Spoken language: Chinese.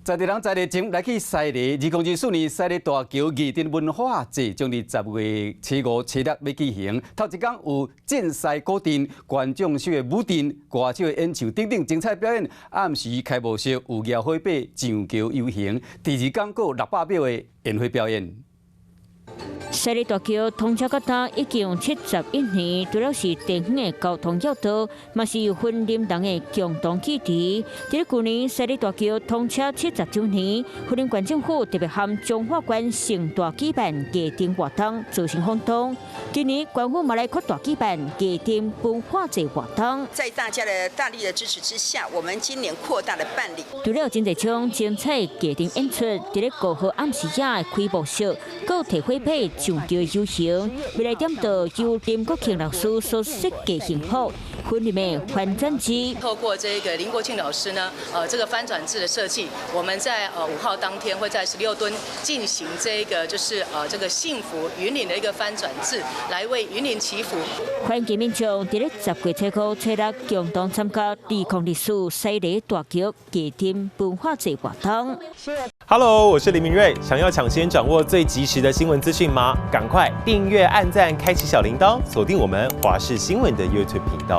在地人在地前来去西丽，2024年西丽大桥艺阵文化节将伫10月初5、初6要举行。头一天有剑西古镇、观众秀的舞阵、歌手的演唱等等精彩表演。暗时开幕式有摇花马上桥游行，第二天有600秒的烟花表演。 西丽大桥通车到今已经71年，除了是地方的交通要道，嘛是有分林人的共同基地。在去年西丽大桥通车70周年，云林县政府特别和中华关盛大举办艺阵活动，造成轰动。今年官府嘛来扩大举办艺阵文化节活动。在大家的大力的支持之下，我们今年扩大了办理。除了真侪场精彩艺阵演出，伫咧5号暗时夜的开幕式，佮提花马。 上桥游行，未来点到由林国庆老师所设计幸福婚礼的翻转机。透过这个林国庆老师呢，这个翻转制的设计，我们在5号当天会在16墩进行这个就是这个幸福云林的一个翻转制，来为云林祈福。欢迎民众伫咧10月初5、初6共同参加2024西丽大桥艺阵文化节活动。Hello， 我是林明瑞。想要抢先掌握最及时的新闻资讯吗？赶快订阅、按赞、开启小铃铛，锁定我们华视新闻的 YouTube 频道。